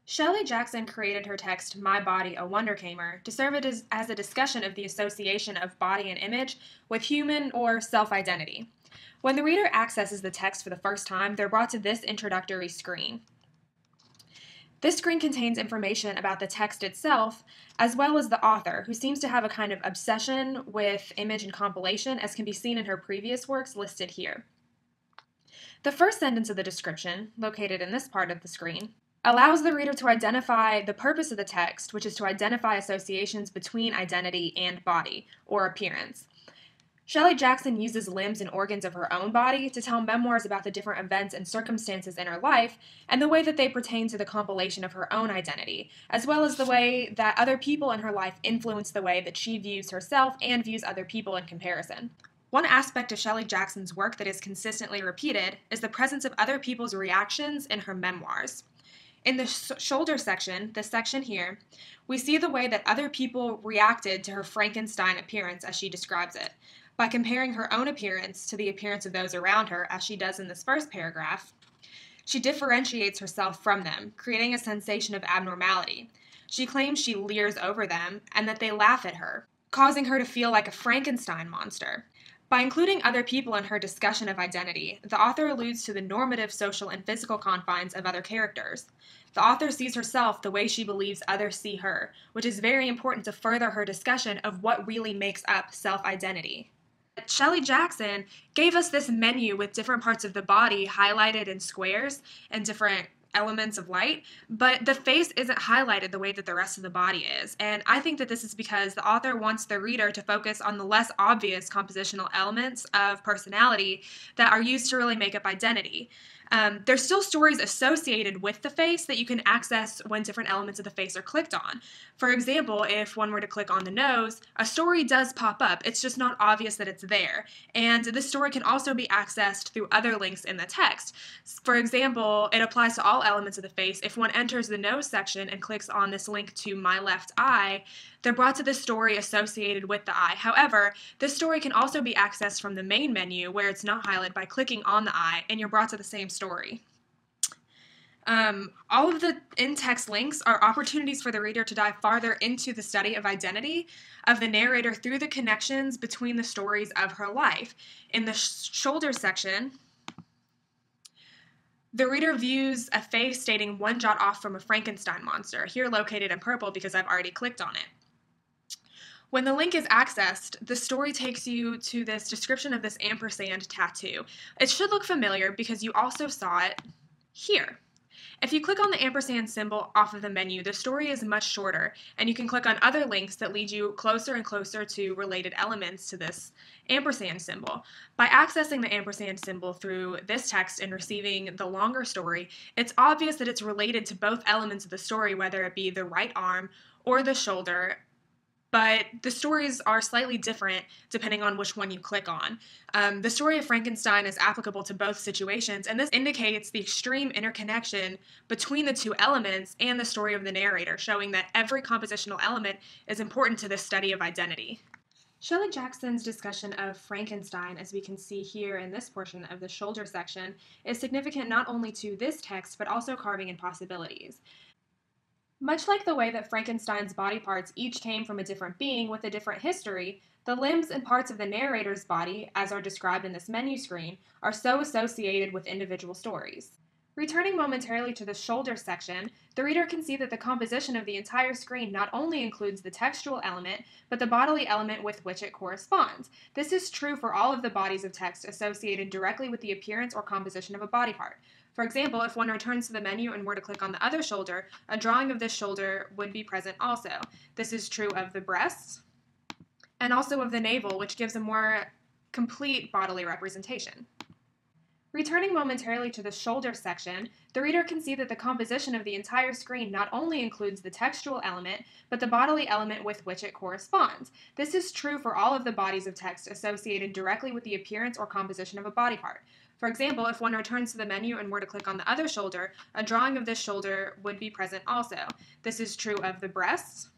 Shelley Jackson created her text, My Body, a Wonder Camer, to serve as a discussion of the association of body and image with human or self identity. When the reader accesses the text for the first time, they're brought to this introductory screen. This screen contains information about the text itself, as well as the author, who seems to have a kind of obsession with image and compilation, as can be seen in her previous works listed here. The first sentence of the description, located in this part of the screen, allows the reader to identify the purpose of the text, which is to identify associations between identity and body, or appearance. Shelley Jackson uses limbs and organs of her own body to tell memoirs about the different events and circumstances in her life and the way that they pertain to the compilation of her own identity, as well as the way that other people in her life influence the way that she views herself and views other people in comparison. One aspect of Shelley Jackson's work that is consistently repeated is the presence of other people's reactions in her memoirs. In the shoulder section, this section here, we see the way that other people reacted to her Frankenstein appearance as she describes it. By comparing her own appearance to the appearance of those around her, as she does in this first paragraph, she differentiates herself from them, creating a sensation of abnormality. She claims she leers over them and that they laugh at her, causing her to feel like a Frankenstein monster. By including other people in her discussion of identity, the author alludes to the normative social and physical confines of other characters. The author sees herself the way she believes others see her, which is very important to further her discussion of what really makes up self-identity. Shelley Jackson gave us this menu with different parts of the body highlighted in squares and different elements of light, but the face isn't highlighted the way that the rest of the body is. And I think that this is because the author wants the reader to focus on the less obvious compositional elements of personality that are used to really make up identity. There's still stories associated with the face that you can access when different elements of the face are clicked on. For example, if one were to click on the nose, a story does pop up. It's just not obvious that it's there. And this story can also be accessed through other links in the text. For example, it applies to all elements of the face. If one enters the nose section and clicks on this link to my left eye, they're brought to the story associated with the eye. However, this story can also be accessed from the main menu where it's not highlighted by clicking on the eye, and you're brought to the same story. All of the in-text links are opportunities for the reader to dive farther into the study of identity of the narrator through the connections between the stories of her life. In the shoulder section, the reader views a face stating one jot off from a Frankenstein monster, here located in purple because I've already clicked on it. When the link is accessed, the story takes you to this description of this ampersand tattoo. It should look familiar because you also saw it here. If you click on the ampersand symbol off of the menu, the story is much shorter, and you can click on other links that lead you closer and closer to related elements to this ampersand symbol. By accessing the ampersand symbol through this text and receiving the longer story, it's obvious that it's related to both elements of the story, whether it be the right arm or the shoulder, but the stories are slightly different depending on which one you click on. The story of Frankenstein is applicable to both situations, and this indicates the extreme interconnection between the two elements and the story of the narrator, showing that every compositional element is important to this study of identity. Shelley Jackson's discussion of Frankenstein, as we can see here in this portion of the shoulder section, is significant not only to this text, but also Carving and Possibilities. Much like the way that Frankenstein's body parts each came from a different being with a different history, the limbs and parts of the narrator's body, as are described in this menu screen, are so associated with individual stories. Returning momentarily to the shoulder section, the reader can see that the composition of the entire screen not only includes the textual element, but the bodily element with which it corresponds. This is true for all of the bodies of text associated directly with the appearance or composition of a body part. For example, if one returns to the menu and were to click on the other shoulder, a drawing of this shoulder would be present also. This is true of the breasts and also of the navel, which gives a more complete bodily representation. Returning momentarily to the shoulder section, the reader can see that the composition of the entire screen not only includes the textual element, but the bodily element with which it corresponds. This is true for all of the bodies of text associated directly with the appearance or composition of a body part. For example, if one returns to the menu and were to click on the other shoulder, a drawing of this shoulder would be present also. This is true of the breasts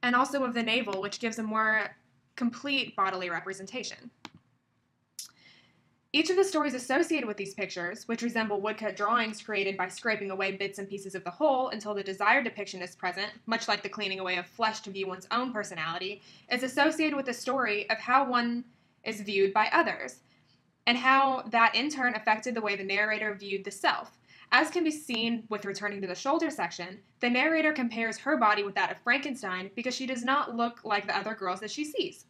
and also of the navel, which gives a more complete bodily representation. Each of the stories associated with these pictures, which resemble woodcut drawings created by scraping away bits and pieces of the whole until the desired depiction is present, much like the cleaning away of flesh to view one's own personality, is associated with the story of how one is viewed by others, and how that in turn affected the way the narrator viewed the self. As can be seen with returning to the shoulder section, the narrator compares her body with that of Frankenstein because she does not look like the other girls that she sees.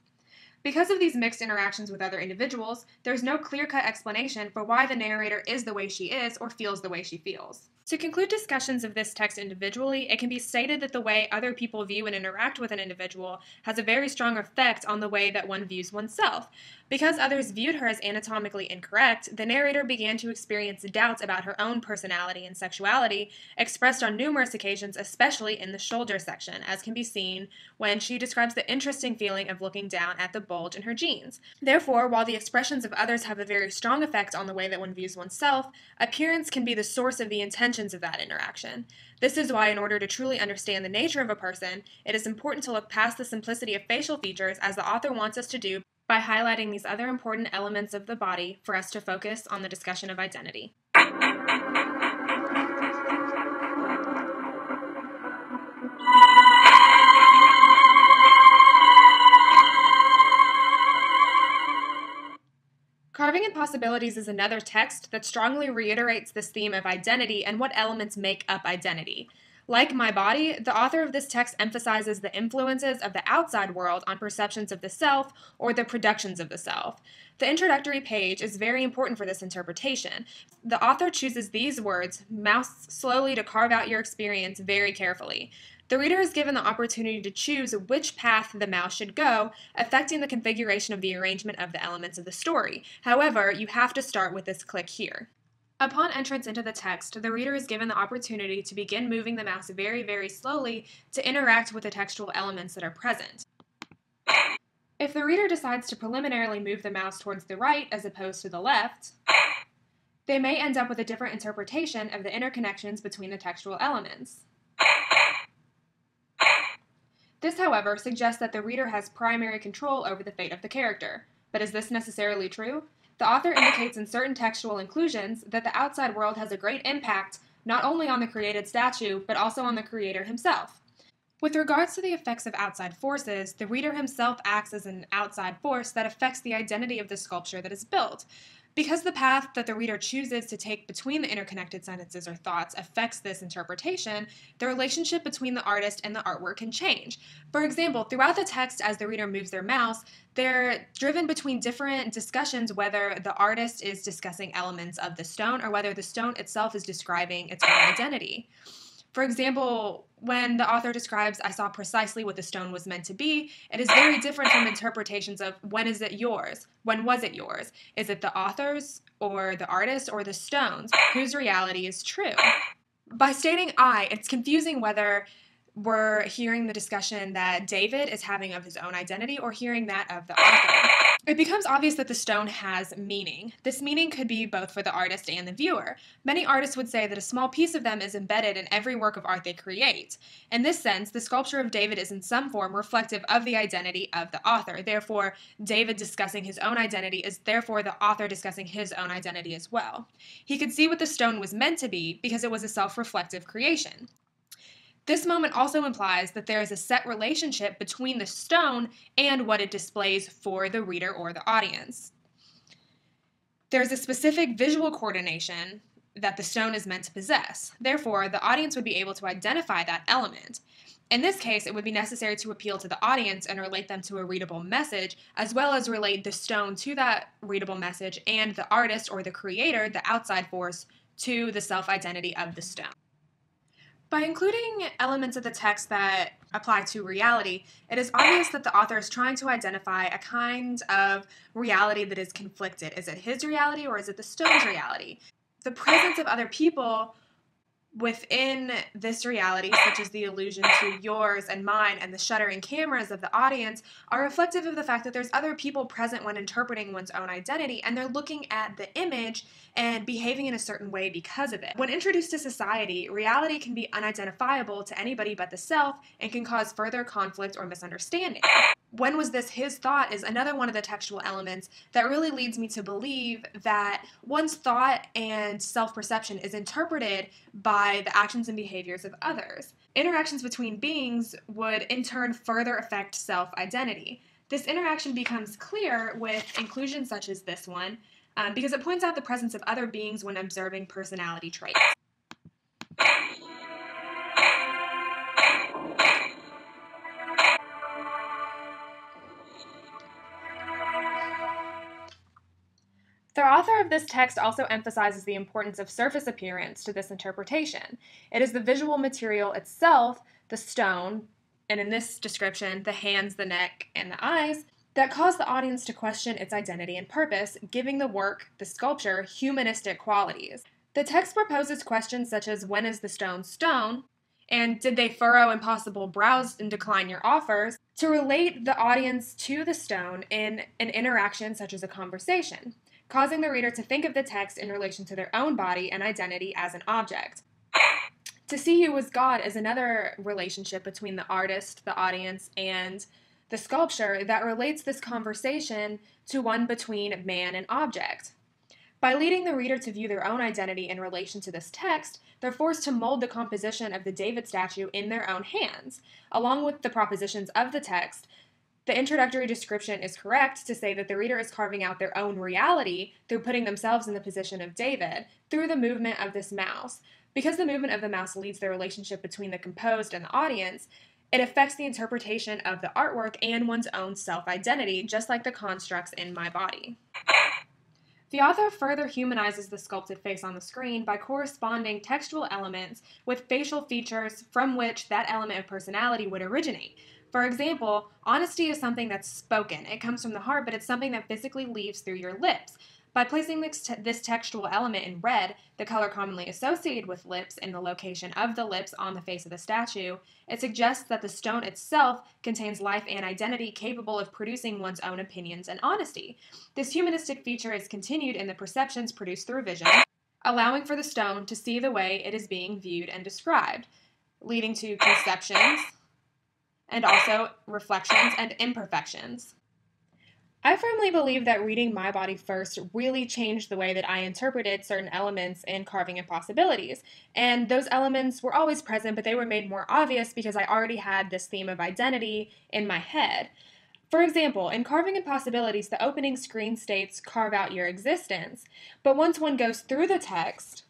Because of these mixed interactions with other individuals, there's no clear-cut explanation for why the narrator is the way she is or feels the way she feels. To conclude discussions of this text individually, it can be stated that the way other people view and interact with an individual has a very strong effect on the way that one views oneself. Because others viewed her as anatomically incorrect, the narrator began to experience doubts about her own personality and sexuality, expressed on numerous occasions, especially in the shoulder section, as can be seen when she describes the interesting feeling of looking down at the bulge in her jeans. Therefore, while the expressions of others have a very strong effect on the way that one views oneself, appearance can be the source of the intentions of that interaction. This is why, in order to truly understand the nature of a person, it is important to look past the simplicity of facial features, as the author wants us to do, by highlighting these other important elements of the body for us to focus on the discussion of identity. Carving in Possibilities is another text that strongly reiterates this theme of identity and what elements make up identity. Like My Body, the author of this text emphasizes the influences of the outside world on perceptions of the self or the productions of the self. The introductory page is very important for this interpretation. The author chooses these words, "mouse slowly to carve out your experience very carefully." The reader is given the opportunity to choose which path the mouse should go, affecting the configuration of the arrangement of the elements of the story. However, you have to start with this click here. Upon entrance into the text, the reader is given the opportunity to begin moving the mouse very, very slowly to interact with the textual elements that are present. If the reader decides to preliminarily move the mouse towards the right as opposed to the left, they may end up with a different interpretation of the interconnections between the textual elements. This, however, suggests that the reader has primary control over the fate of the character. But is this necessarily true? The author indicates in certain textual inclusions that the outside world has a great impact not only on the created statue, but also on the creator himself. With regards to the effects of outside forces, the reader himself acts as an outside force that affects the identity of the sculpture that is built. Because the path that the reader chooses to take between the interconnected sentences or thoughts affects this interpretation, the relationship between the artist and the artwork can change. For example, throughout the text, as the reader moves their mouse, they're driven between different discussions, whether the artist is discussing elements of the stone or whether the stone itself is describing its own identity. For example, when the author describes, "I saw precisely what the stone was meant to be," it is very different from interpretations of, "When is it yours? When was it yours? Is it the author's or the artist or the stone's? Whose reality is true?" By stating "I," it's confusing whether we're hearing the discussion that David is having of his own identity or hearing that of the author. It becomes obvious that the stone has meaning. This meaning could be both for the artist and the viewer. Many artists would say that a small piece of them is embedded in every work of art they create. In this sense, the sculpture of David is in some form reflective of the identity of the author. Therefore, David discussing his own identity is therefore the author discussing his own identity as well. He could see what the stone was meant to be because it was a self-reflective creation. This moment also implies that there is a set relationship between the stone and what it displays for the reader or the audience. There's a specific visual coordination that the stone is meant to possess. Therefore, the audience would be able to identify that element. In this case, it would be necessary to appeal to the audience and relate them to a readable message, as well as relate the stone to that readable message and the artist or the creator, the outside force, to the self-identity of the stone. By including elements of the text that apply to reality, it is obvious that the author is trying to identify a kind of reality that is conflicted. Is it his reality or is it the stone's reality? The presence of other people within this reality, such as the allusion to yours and mine and the shuddering cameras of the audience, are reflective of the fact that there's other people present when interpreting one's own identity, and they're looking at the image and behaving in a certain way because of it. When introduced to society, reality can be unidentifiable to anybody but the self and can cause further conflict or misunderstanding. When was this his thought is another one of the textual elements that really leads me to believe that one's thought and self-perception is interpreted by the actions and behaviors of others. Interactions between beings would in turn further affect self-identity. This interaction becomes clear with inclusions such as this one, because it points out the presence of other beings when observing personality traits. The author of this text also emphasizes the importance of surface appearance to this interpretation. It is the visual material itself, the stone, and in this description, the hands, the neck, and the eyes, that cause the audience to question its identity and purpose, giving the work, the sculpture, humanistic qualities. The text proposes questions such as, when is the stone stone? And did they furrow impossible brows and decline your offers? To relate the audience to the stone in an interaction such as a conversation, causing the reader to think of the text in relation to their own body and identity as an object. To see you as God is another relationship between the artist, the audience, and the sculpture that relates this conversation to one between man and object. By leading the reader to view their own identity in relation to this text, they're forced to mold the composition of the David statue in their own hands. Along with the propositions of the text, the introductory description is correct to say that the reader is carving out their own reality through putting themselves in the position of David through the movement of this mouse. Because the movement of the mouse leads the relationship between the composed and the audience, it affects the interpretation of the artwork and one's own self-identity, just like the constructs in my body. The author further humanizes the sculpted face on the screen by corresponding textual elements with facial features from which that element of personality would originate. For example, honesty is something that's spoken. It comes from the heart, but it's something that physically leaves through your lips. By placing this textual element in red, the color commonly associated with lips and the location of the lips on the face of the statue, it suggests that the stone itself contains life and identity capable of producing one's own opinions and honesty. This humanistic feature is continued in the perceptions produced through vision, allowing for the stone to see the way it is being viewed and described, leading to conceptions and also reflections and imperfections. I firmly believe that reading My Body First really changed the way that I interpreted certain elements in Carving Impossibilities. And those elements were always present, but they were made more obvious because I already had this theme of identity in my head. For example, in Carving Impossibilities, the opening screen states, "Carve out your existence." But once one goes through the text,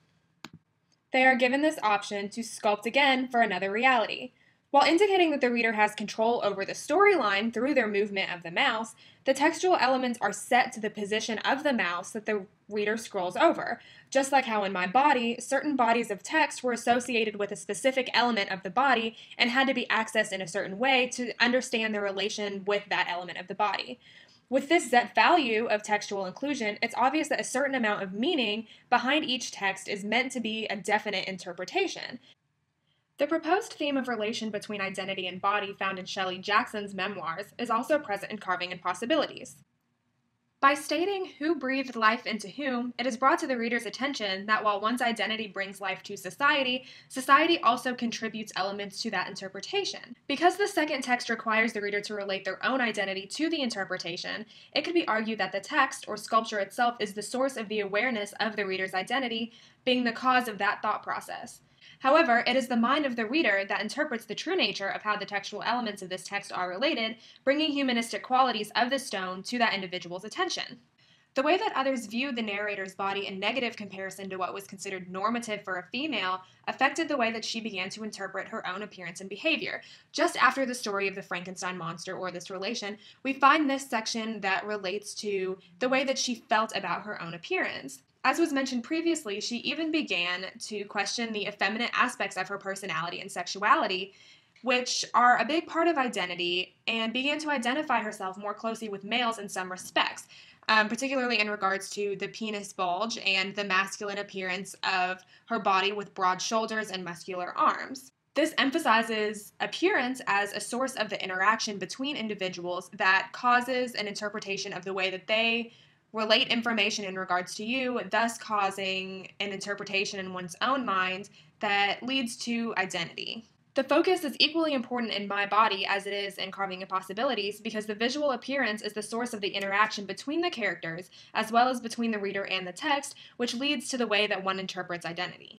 they are given this option to sculpt again for another reality. While indicating that the reader has control over the storyline through their movement of the mouse, the textual elements are set to the position of the mouse that the reader scrolls over. Just like how in My Body, certain bodies of text were associated with a specific element of the body and had to be accessed in a certain way to understand the relation with that element of the body. With this set value of textual inclusion, it's obvious that a certain amount of meaning behind each text is meant to be a definite interpretation. The proposed theme of relation between identity and body found in Shelley Jackson's memoirs is also present in Carving Impossibilities. By stating who breathed life into whom, it is brought to the reader's attention that while one's identity brings life to society, society also contributes elements to that interpretation. Because the second text requires the reader to relate their own identity to the interpretation, it could be argued that the text, or sculpture itself, is the source of the awareness of the reader's identity, being the cause of that thought process. However, it is the mind of the reader that interprets the true nature of how the textual elements of this text are related, bringing humanistic qualities of the stone to that individual's attention. The way that others viewed the narrator's body in negative comparison to what was considered normative for a female affected the way that she began to interpret her own appearance and behavior. Just after the story of the Frankenstein monster or this relation, we find this section that relates to the way that she felt about her own appearance. As was mentioned previously, she even began to question the effeminate aspects of her personality and sexuality, which are a big part of identity, and began to identify herself more closely with males in some respects, particularly in regards to the penis bulge and the masculine appearance of her body with broad shoulders and muscular arms. This emphasizes appearance as a source of the interaction between individuals that causes an interpretation of the way that they relate information in regards to you, thus causing an interpretation in one's own mind that leads to identity. The focus is equally important in My Body as it is in Carving Impossibilities because the visual appearance is the source of the interaction between the characters, as well as between the reader and the text, which leads to the way that one interprets identity.